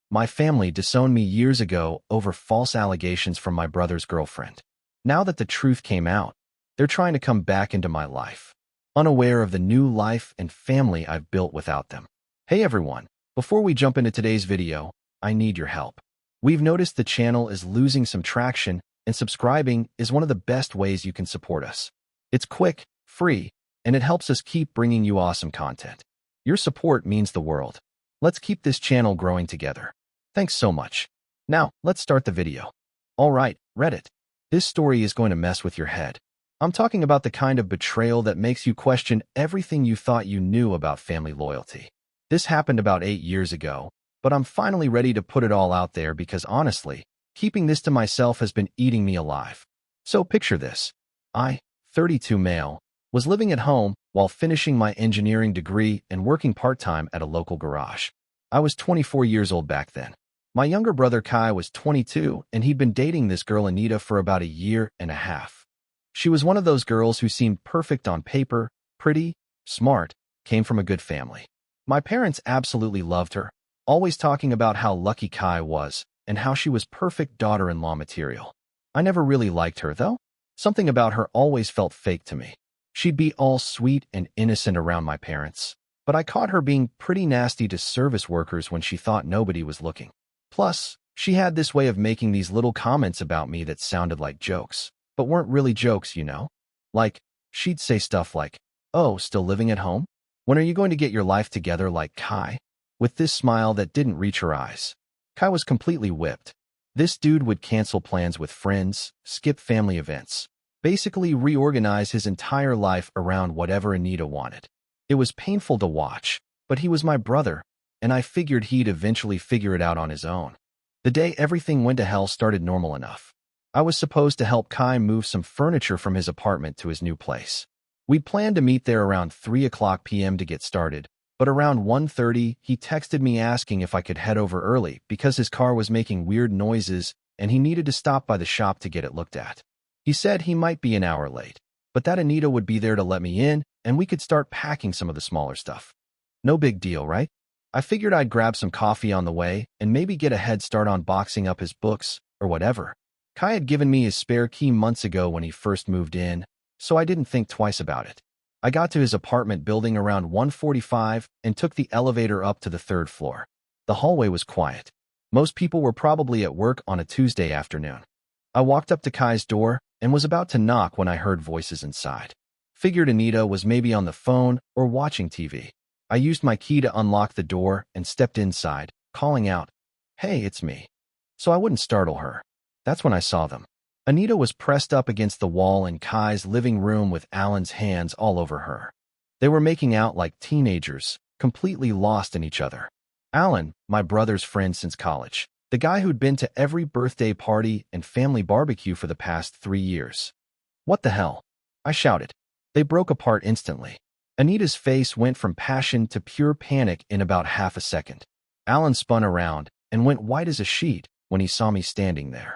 My family disowned me years ago over false allegations from my brother's girlfriend. Now that the truth came out, they're trying to come back into my life, unaware of the new life and family I've built without them. Hey everyone, before we jump into today's video, I need your help. We've noticed the channel is losing some traction, and subscribing is one of the best ways you can support us. It's quick, free, and it helps us keep bringing you awesome content. Your support means the world. Let's keep this channel growing together. Thanks so much. Now, let's start the video. Alright, Reddit. This story is going to mess with your head. I'm talking about the kind of betrayal that makes you question everything you thought you knew about family loyalty. This happened about 8 years ago, but I'm finally ready to put it all out there because honestly, keeping this to myself has been eating me alive. So picture this. I, 32 male, was living at home while finishing my engineering degree and working part-time at a local garage. I was 24 years old back then. My younger brother Kai was 22, and he'd been dating this girl Anita for about 1.5 years. She was one of those girls who seemed perfect on paper, pretty, smart, came from a good family. My parents absolutely loved her, always talking about how lucky Kai was and how she was perfect daughter-in-law material. I never really liked her, though. Something about her always felt fake to me. She'd be all sweet and innocent around my parents, but I caught her being pretty nasty to service workers when she thought nobody was looking. Plus, she had this way of making these little comments about me that sounded like jokes, but weren't really jokes, you know? Like, she'd say stuff like, "Oh, still living at home? When are you going to get your life together like Kai?" With this smile that didn't reach her eyes. Kai was completely whipped. This dude would cancel plans with friends, skip family events, basically reorganize his entire life around whatever Anita wanted. It was painful to watch, but he was my brother, and I figured he'd eventually figure it out on his own. The day everything went to hell started normal enough. I was supposed to help Kai move some furniture from his apartment to his new place. We'd planned to meet there around 3 p.m. to get started, but around 1:30, he texted me asking if I could head over early because his car was making weird noises and he needed to stop by the shop to get it looked at. He said he might be an hour late, but that Anita would be there to let me in and we could start packing some of the smaller stuff. No big deal, right? I figured I'd grab some coffee on the way and maybe get a head start on boxing up his books or whatever. Kai had given me his spare key months ago when he first moved in, so I didn't think twice about it. I got to his apartment building around 1:45 and took the elevator up to the 3rd floor. The hallway was quiet. Most people were probably at work on a Tuesday afternoon. I walked up to Kai's door and was about to knock when I heard voices inside. Figured Anita was maybe on the phone or watching TV. I used my key to unlock the door and stepped inside, calling out, "Hey, it's me," so I wouldn't startle her. That's when I saw them. Anita was pressed up against the wall in Kai's living room with Alan's hands all over her. They were making out like teenagers, completely lost in each other. Alan, my brother's friend since college, the guy who'd been to every birthday party and family barbecue for the past 3 years. "What the hell?" I shouted. They broke apart instantly. Anita's face went from passion to pure panic in about half a second. Alan spun around and went white as a sheet when he saw me standing there.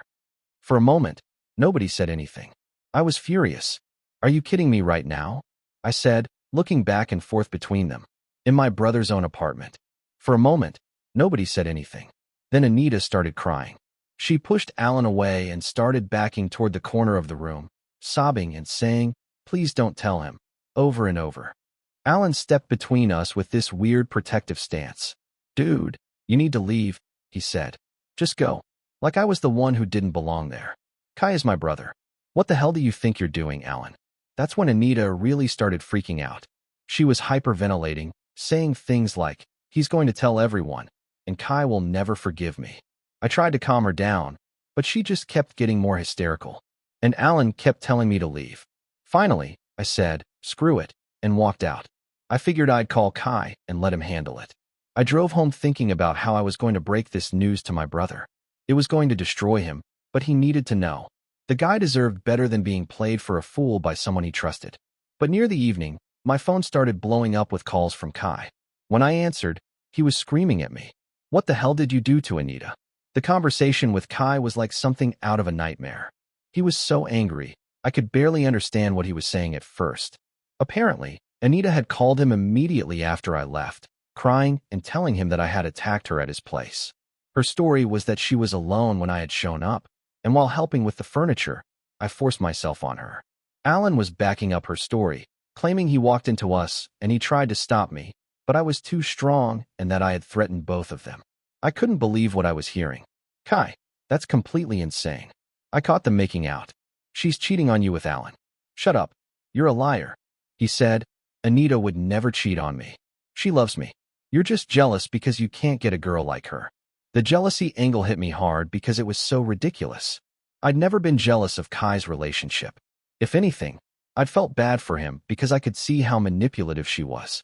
For a moment, nobody said anything. I was furious. "Are you kidding me right now?" I said, looking back and forth between them. In my brother's own apartment. For a moment, nobody said anything. Then Anita started crying. She pushed Alan away and started backing toward the corner of the room, sobbing and saying, "Please don't tell him," over and over. Alan stepped between us with this weird protective stance. "Dude, you need to leave," he said. "Just go." Like I was the one who didn't belong there. "Kai is my brother." "What the hell do you think you're doing, Alan?" That's when Anita really started freaking out. She was hyperventilating, saying things like, "He's going to tell everyone, and Kai will never forgive me." I tried to calm her down, but she just kept getting more hysterical. And Alan kept telling me to leave. Finally, I said, "Screw it," and walked out. I figured I'd call Kai and let him handle it. I drove home thinking about how I was going to break this news to my brother. It was going to destroy him, but he needed to know. The guy deserved better than being played for a fool by someone he trusted. But near the evening, my phone started blowing up with calls from Kai. When I answered, he was screaming at me. "What the hell did you do to Anita?" The conversation with Kai was like something out of a nightmare. He was so angry, I could barely understand what he was saying at first. Apparently, Anita had called him immediately after I left, crying and telling him that I had attacked her at his place. Her story was that she was alone when I had shown up, and while helping with the furniture, I forced myself on her. Alan was backing up her story, claiming he walked into us and he tried to stop me, but I was too strong and that I had threatened both of them. I couldn't believe what I was hearing. Kai, that's completely insane. I caught them making out. She's cheating on you with Alan. Shut up. You're a liar. He said, Anita would never cheat on me. She loves me. You're just jealous because you can't get a girl like her. The jealousy angle hit me hard because it was so ridiculous. I'd never been jealous of Kai's relationship. If anything, I'd felt bad for him because I could see how manipulative she was.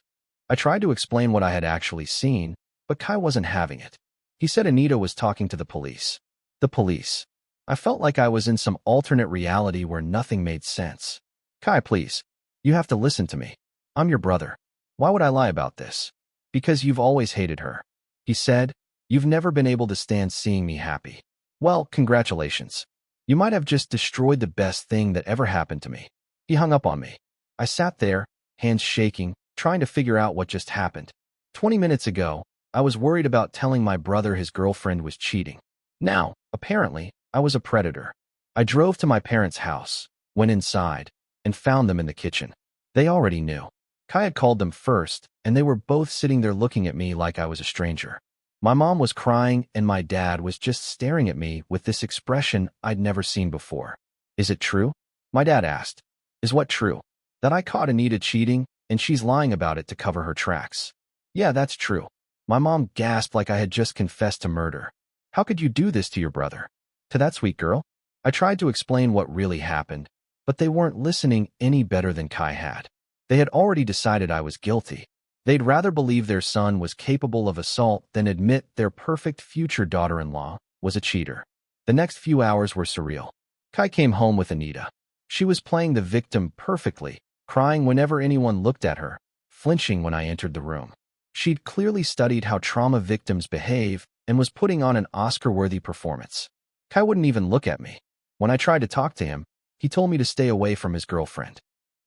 I tried to explain what I had actually seen, but Kai wasn't having it. He said Anita was talking to the police. The police. I felt like I was in some alternate reality where nothing made sense. Kai, please. You have to listen to me. I'm your brother. Why would I lie about this? Because you've always hated her. He said, you've never been able to stand seeing me happy. Well, congratulations. You might have just destroyed the best thing that ever happened to me. He hung up on me. I sat there, hands shaking, trying to figure out what just happened. 20 minutes ago, I was worried about telling my brother his girlfriend was cheating. Now, apparently, I was a predator. I drove to my parents' house, went inside, and found them in the kitchen. They already knew. Kai had called them first, and they were both sitting there looking at me like I was a stranger. My mom was crying, and my dad was just staring at me with this expression I'd never seen before. Is it true? My dad asked. Is what true? That I caught Anita cheating, and she's lying about it to cover her tracks. Yeah, that's true. My mom gasped like I had just confessed to murder. How could you do this to your brother? To that sweet girl? I tried to explain what really happened, but they weren't listening any better than Kai had. They had already decided I was guilty. They'd rather believe their son was capable of assault than admit their perfect future daughter-in-law was a cheater. The next few hours were surreal. Kai came home with Anita. She was playing the victim perfectly, crying whenever anyone looked at her, flinching when I entered the room. She'd clearly studied how trauma victims behave and was putting on an Oscar-worthy performance. Kai wouldn't even look at me. When I tried to talk to him, he told me to stay away from his girlfriend.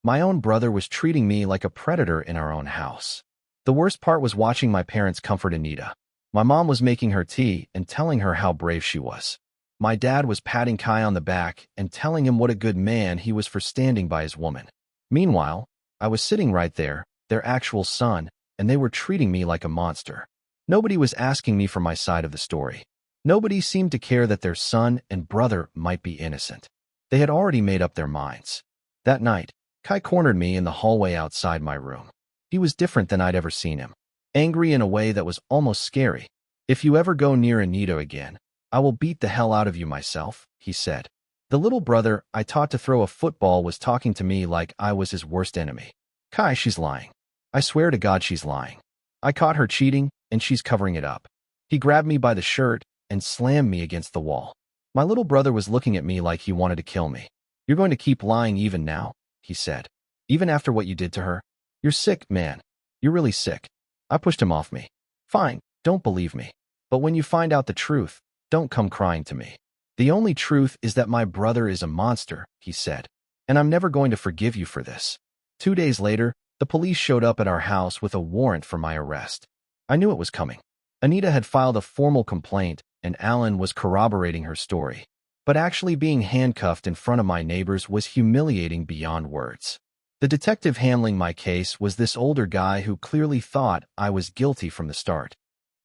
My own brother was treating me like a predator in our own house. The worst part was watching my parents comfort Anita. My mom was making her tea and telling her how brave she was. My dad was patting Kai on the back and telling him what a good man he was for standing by his woman. Meanwhile, I was sitting right there, their actual son, and they were treating me like a monster. Nobody was asking me for my side of the story. Nobody seemed to care that their son and brother might be innocent. They had already made up their minds. That night, Kai cornered me in the hallway outside my room. He was different than I'd ever seen him. Angry in a way that was almost scary. If you ever go near Anita again, I will beat the hell out of you myself, he said. The little brother I taught to throw a football was talking to me like I was his worst enemy. Kai, she's lying. I swear to God she's lying. I caught her cheating, and she's covering it up. He grabbed me by the shirt and slammed me against the wall. My little brother was looking at me like he wanted to kill me. You're going to keep lying even now, he said. Even after what you did to her? You're sick, man. You're really sick. I pushed him off me. Fine, don't believe me. But when you find out the truth, don't come crying to me. The only truth is that my brother is a monster, he said. And I'm never going to forgive you for this. 2 days later, the police showed up at our house with a warrant for my arrest. I knew it was coming. Anita had filed a formal complaint, and Alan was corroborating her story. But actually being handcuffed in front of my neighbors was humiliating beyond words. The detective handling my case was this older guy who clearly thought I was guilty from the start.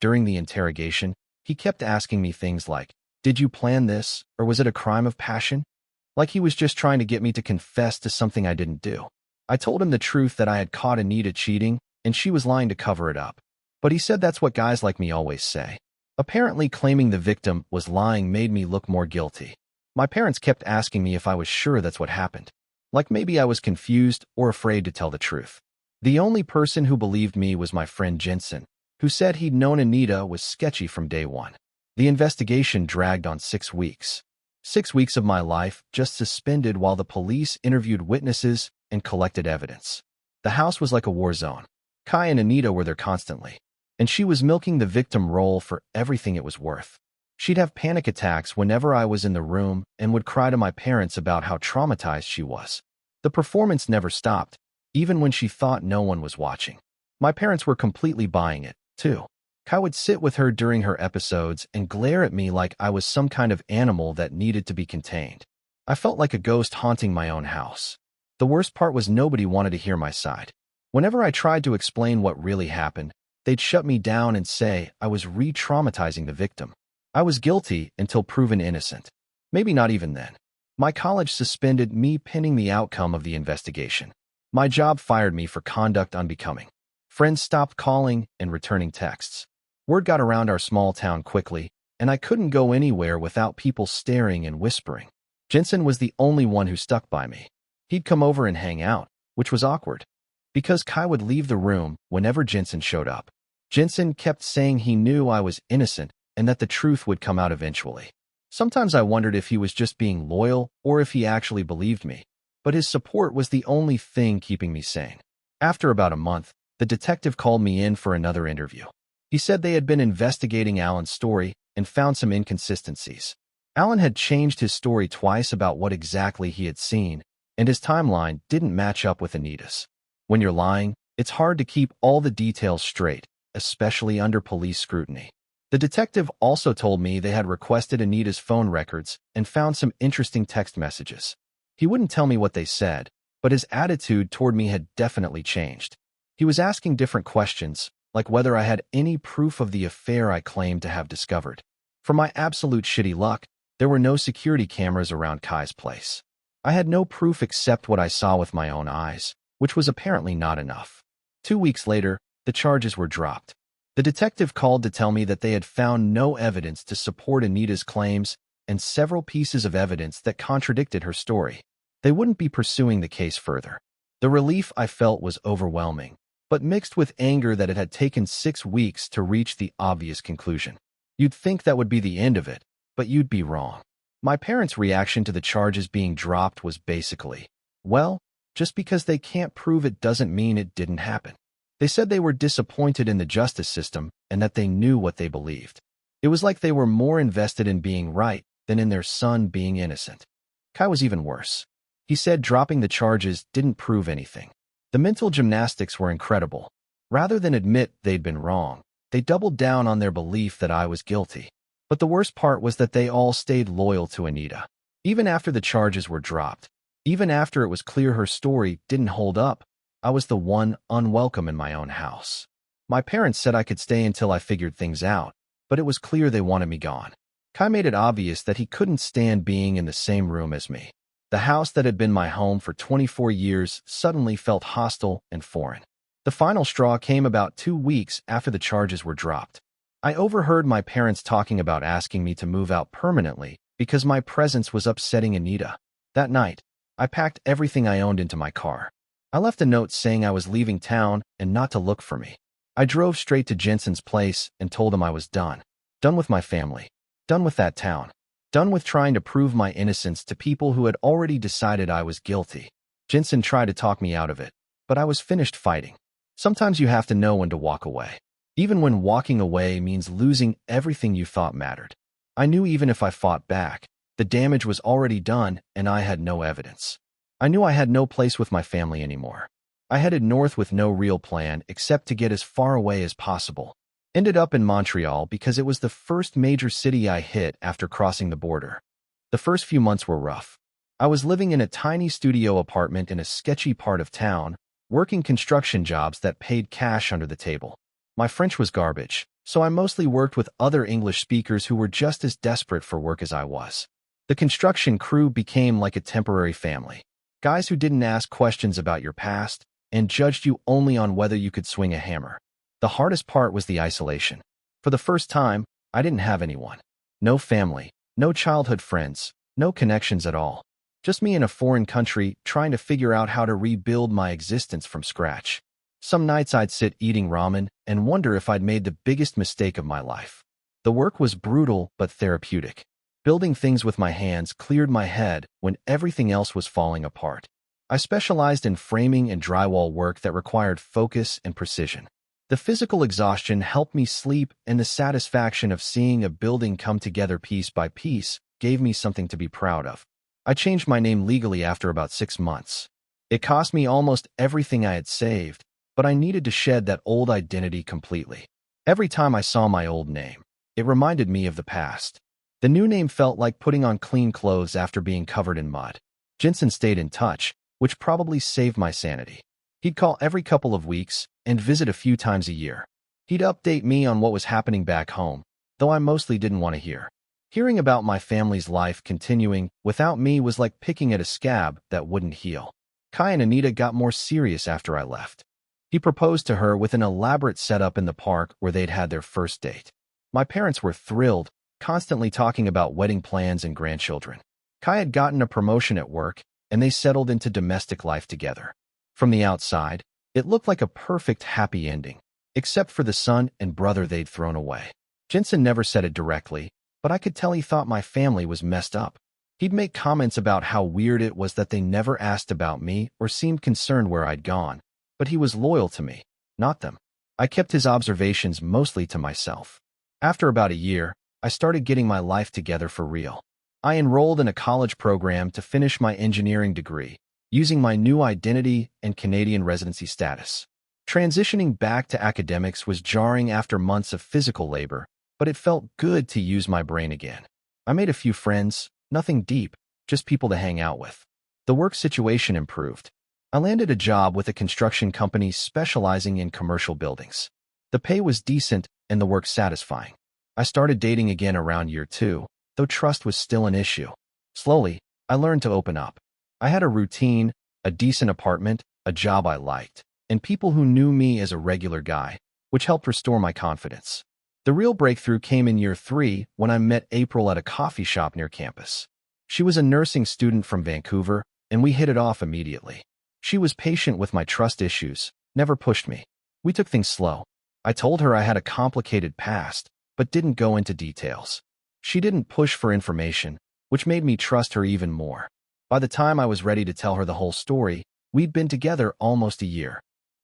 During the interrogation, he kept asking me things like, did you plan this, or was it a crime of passion? Like he was just trying to get me to confess to something I didn't do. I told him the truth that I had caught Anita cheating, and she was lying to cover it up. But he said that's what guys like me always say. Apparently claiming the victim was lying made me look more guilty. My parents kept asking me if I was sure that's what happened. Like maybe I was confused or afraid to tell the truth. The only person who believed me was my friend Jensen, who said he'd known Anita was sketchy from day one. The investigation dragged on 6 weeks. 6 weeks of my life just suspended while the police interviewed witnesses and collected evidence. The house was like a war zone. Kai and Anita were there constantly, and she was milking the victim role for everything it was worth. She'd have panic attacks whenever I was in the room and would cry to my parents about how traumatized she was. The performance never stopped, even when she thought no one was watching. My parents were completely buying it, too. Kai would sit with her during her episodes and glare at me like I was some kind of animal that needed to be contained. I felt like a ghost haunting my own house. The worst part was nobody wanted to hear my side. Whenever I tried to explain what really happened, they'd shut me down and say I was re-traumatizing the victim. I was guilty until proven innocent. Maybe not even then. My college suspended me pending the outcome of the investigation. My job fired me for conduct unbecoming. Friends stopped calling and returning texts. Word got around our small town quickly, and I couldn't go anywhere without people staring and whispering. Jensen was the only one who stuck by me. He'd come over and hang out, which was awkward, because Kai would leave the room whenever Jensen showed up. Jensen kept saying he knew I was innocent and that the truth would come out eventually. Sometimes I wondered if he was just being loyal or if he actually believed me, but his support was the only thing keeping me sane. After about a month, the detective called me in for another interview. He said they had been investigating Alan's story and found some inconsistencies. Alan had changed his story twice about what exactly he had seen, and his timeline didn't match up with Anita's. When you're lying, it's hard to keep all the details straight, especially under police scrutiny. The detective also told me they had requested Anita's phone records and found some interesting text messages. He wouldn't tell me what they said, but his attitude toward me had definitely changed. He was asking different questions, like whether I had any proof of the affair I claimed to have discovered. For my absolute shitty luck, there were no security cameras around Kai's place. I had no proof except what I saw with my own eyes, which was apparently not enough. 2 weeks later, the charges were dropped. The detective called to tell me that they had found no evidence to support Anita's claims and several pieces of evidence that contradicted her story. They wouldn't be pursuing the case further. The relief I felt was overwhelming, but mixed with anger that it had taken 6 weeks to reach the obvious conclusion. You'd think that would be the end of it, but you'd be wrong. My parents' reaction to the charges being dropped was basically, well, just because they can't prove it doesn't mean it didn't happen. They said they were disappointed in the justice system and that they knew what they believed. It was like they were more invested in being right than in their son being innocent. Kai was even worse. He said dropping the charges didn't prove anything. The mental gymnastics were incredible. Rather than admit they'd been wrong, they doubled down on their belief that I was guilty. But the worst part was that they all stayed loyal to Anita. Even after the charges were dropped, even after it was clear her story didn't hold up, I was the one unwelcome in my own house. My parents said I could stay until I figured things out, but it was clear they wanted me gone. Kai made it obvious that he couldn't stand being in the same room as me. The house that had been my home for 24 years suddenly felt hostile and foreign. The final straw came about 2 weeks after the charges were dropped. I overheard my parents talking about asking me to move out permanently because my presence was upsetting Anita. That night, I packed everything I owned into my car. I left a note saying I was leaving town and not to look for me. I drove straight to Jensen's place and told him I was done. Done with my family. Done with that town. Done with trying to prove my innocence to people who had already decided I was guilty. Jensen tried to talk me out of it, but I was finished fighting. Sometimes you have to know when to walk away, even when walking away means losing everything you thought mattered. I knew even if I fought back, the damage was already done and I had no evidence. I knew I had no place with my family anymore. I headed north with no real plan except to get as far away as possible. Ended up in Montreal because it was the first major city I hit after crossing the border. The first few months were rough. I was living in a tiny studio apartment in a sketchy part of town, working construction jobs that paid cash under the table. My French was garbage, so I mostly worked with other English speakers who were just as desperate for work as I was. The construction crew became like a temporary family. Guys who didn't ask questions about your past and judged you only on whether you could swing a hammer. The hardest part was the isolation. For the first time, I didn't have anyone. No family, no childhood friends, no connections at all. Just me in a foreign country trying to figure out how to rebuild my existence from scratch. Some nights I'd sit eating ramen and wonder if I'd made the biggest mistake of my life. The work was brutal but therapeutic. Building things with my hands cleared my head when everything else was falling apart. I specialized in framing and drywall work that required focus and precision. The physical exhaustion helped me sleep, and the satisfaction of seeing a building come together piece by piece gave me something to be proud of. I changed my name legally after about 6 months. It cost me almost everything I had saved, but I needed to shed that old identity completely. Every time I saw my old name, it reminded me of the past. The new name felt like putting on clean clothes after being covered in mud. Jensen stayed in touch, which probably saved my sanity. He'd call every couple of weeks and visit a few times a year. He'd update me on what was happening back home, though I mostly didn't want to hear. Hearing about my family's life continuing without me was like picking at a scab that wouldn't heal. Kai and Anita got more serious after I left. He proposed to her with an elaborate setup in the park where they'd had their first date. My parents were thrilled, constantly talking about wedding plans and grandchildren. Kai had gotten a promotion at work, and they settled into domestic life together. From the outside, it looked like a perfect happy ending, except for the son and brother they'd thrown away. Jensen never said it directly, but I could tell he thought my family was messed up. He'd make comments about how weird it was that they never asked about me or seemed concerned where I'd gone, but he was loyal to me, not them. I kept his observations mostly to myself. After about a year, I started getting my life together for real. I enrolled in a college program to finish my engineering degree, using my new identity and Canadian residency status. Transitioning back to academics was jarring after months of physical labor, but it felt good to use my brain again. I made a few friends, nothing deep, just people to hang out with. The work situation improved. I landed a job with a construction company specializing in commercial buildings. The pay was decent and the work satisfying. I started dating again around year 2, though trust was still an issue. Slowly, I learned to open up. I had a routine, a decent apartment, a job I liked, and people who knew me as a regular guy, which helped restore my confidence. The real breakthrough came in year 3 when I met April at a coffee shop near campus. She was a nursing student from Vancouver, and we hit it off immediately. She was patient with my trust issues, never pushed me. We took things slow. I told her I had a complicated past, but didn't go into details. She didn't push for information, which made me trust her even more. By the time I was ready to tell her the whole story, we'd been together almost a year.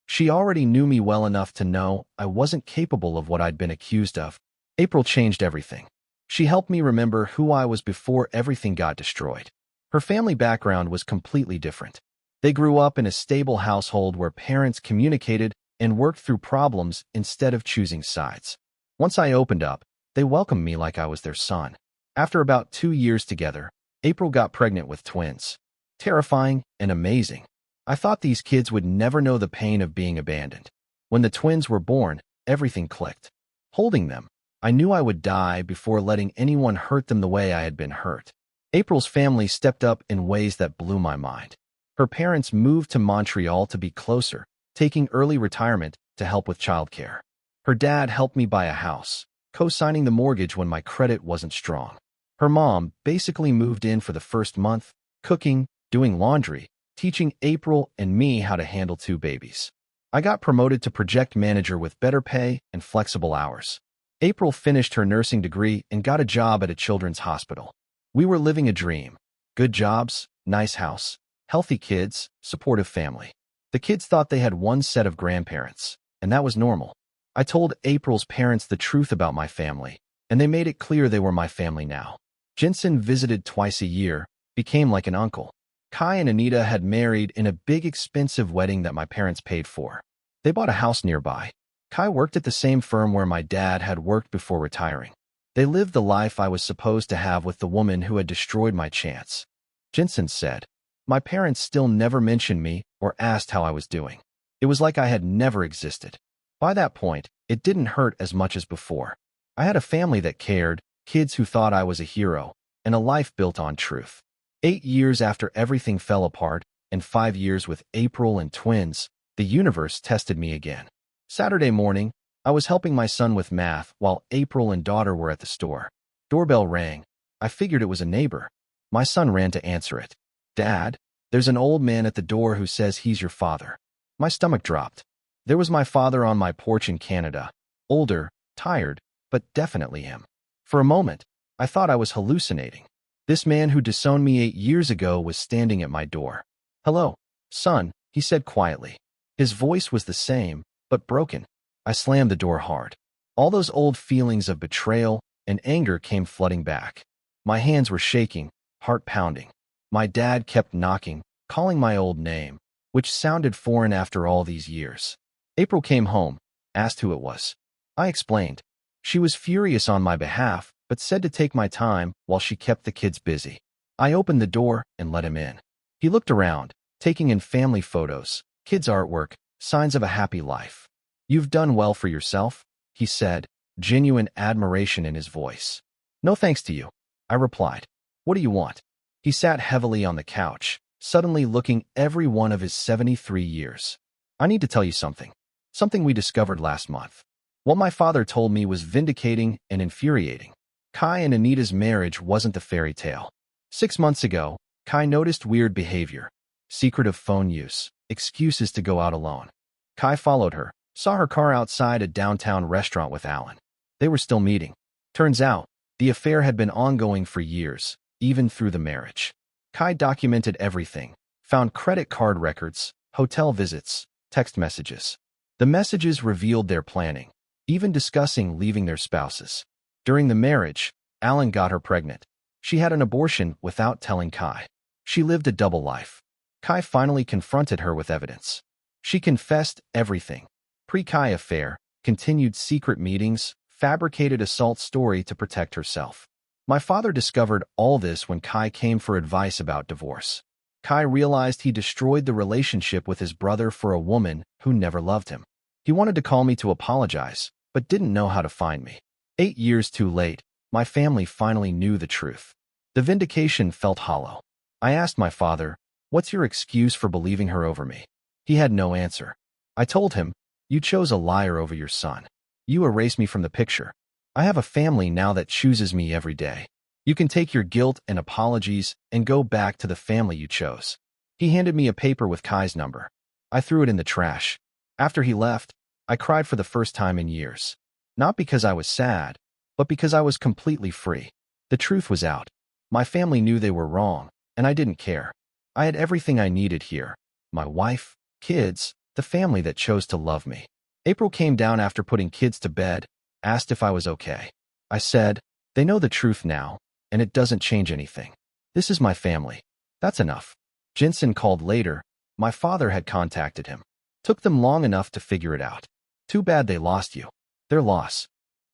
She already knew me well enough to know I wasn't capable of what I'd been accused of. April changed everything. She helped me remember who I was before everything got destroyed. Her family background was completely different. They grew up in a stable household where parents communicated and worked through problems instead of choosing sides. Once I opened up, they welcomed me like I was their son. After about 2 years together, April got pregnant with twins. Terrifying and amazing. I thought these kids would never know the pain of being abandoned. When the twins were born, everything clicked. Holding them, I knew I would die before letting anyone hurt them the way I had been hurt. April's family stepped up in ways that blew my mind. Her parents moved to Montreal to be closer, taking early retirement to help with childcare. Her dad helped me buy a house, co-signing the mortgage when my credit wasn't strong. Her mom basically moved in for the first month, cooking, doing laundry, teaching April and me how to handle 2 babies. I got promoted to project manager with better pay and flexible hours. April finished her nursing degree and got a job at a children's hospital. We were living a dream. Good jobs, nice house, healthy kids, supportive family. The kids thought they had one set of grandparents, and that was normal. I told April's parents the truth about my family, and they made it clear they were my family now. Jensen visited twice a year, became like an uncle. Kai and Anita had married in a big expensive wedding that my parents paid for. They bought a house nearby. Kai worked at the same firm where my dad had worked before retiring. They lived the life I was supposed to have with the woman who had destroyed my chance. Jensen said, my parents still never mentioned me or asked how I was doing. It was like I had never existed. By that point, it didn't hurt as much as before. I had a family that cared, kids who thought I was a hero, and a life built on truth. 8 years after everything fell apart, and 5 years with April and twins, the universe tested me again. Saturday morning, I was helping my son with math while April and daughter were at the store. Doorbell rang. I figured it was a neighbor. My son ran to answer it. Dad, there's an old man at the door who says he's your father. My stomach dropped. There was my father on my porch in Canada. Older, tired, but definitely him. For a moment, I thought I was hallucinating. This man who disowned me 8 years ago was standing at my door. Hello, son, he said quietly. His voice was the same, but broken. I slammed the door hard. All those old feelings of betrayal and anger came flooding back. My hands were shaking, heart pounding. My dad kept knocking, calling my old name, which sounded foreign after all these years. April came home, asked who it was. I explained. She was furious on my behalf, but said to take my time while she kept the kids busy. I opened the door and let him in. He looked around, taking in family photos, kids' artwork, signs of a happy life. "You've done well for yourself," he said, genuine admiration in his voice. "No thanks to you," I replied. "What do you want?" He sat heavily on the couch, suddenly looking every one of his 73 years. "I need to tell you something. Something we discovered last month." What my father told me was vindicating and infuriating. Kai and Anita's marriage wasn't a fairy tale. 6 months ago, Kai noticed weird behavior, secretive phone use, excuses to go out alone. Kai followed her, saw her car outside a downtown restaurant with Alan. They were still meeting. Turns out, the affair had been ongoing for years, even through the marriage. Kai documented everything, found credit card records, hotel visits, text messages. The messages revealed their planning, even discussing leaving their spouses. During the marriage, Alan got her pregnant. She had an abortion without telling Kai. She lived a double life. Kai finally confronted her with evidence. She confessed everything. Pre-Kai affair, continued secret meetings, fabricated assault story to protect herself. My father discovered all this when Kai came for advice about divorce. Kai realized he destroyed the relationship with his brother for a woman who never loved him. He wanted to call me to apologize, but didn't know how to find me. 8 years too late, my family finally knew the truth. The vindication felt hollow. I asked my father, "What's your excuse for believing her over me?" He had no answer. I told him, "You chose a liar over your son. You erased me from the picture. I have a family now that chooses me every day. You can take your guilt and apologies and go back to the family you chose." He handed me a paper with Kai's number. I threw it in the trash. After he left, I cried for the first time in years. Not because I was sad, but because I was completely free. The truth was out. My family knew they were wrong, and I didn't care. I had everything I needed here: my wife, kids, the family that chose to love me. April came down after putting kids to bed, asked if I was okay. I said, "They know the truth now, and it doesn't change anything. This is my family. That's enough." Jensen called later. My father had contacted him. Took them long enough to figure it out. "Too bad they lost you." Their loss.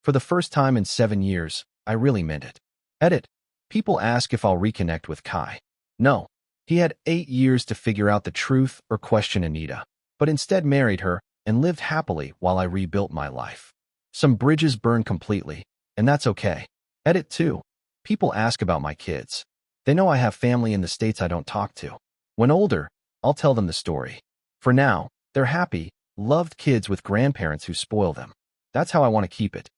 For the first time in 7 years, I really meant it. Edit. People ask if I'll reconnect with Kai. No. He had 8 years to figure out the truth or question Anita, but instead married her and lived happily while I rebuilt my life. Some bridges burned completely, and that's okay. Edit 2. People ask about my kids. They know I have family in the States I don't talk to. When older, I'll tell them the story. For now, they're happy, loved kids with grandparents who spoil them. That's how I want to keep it.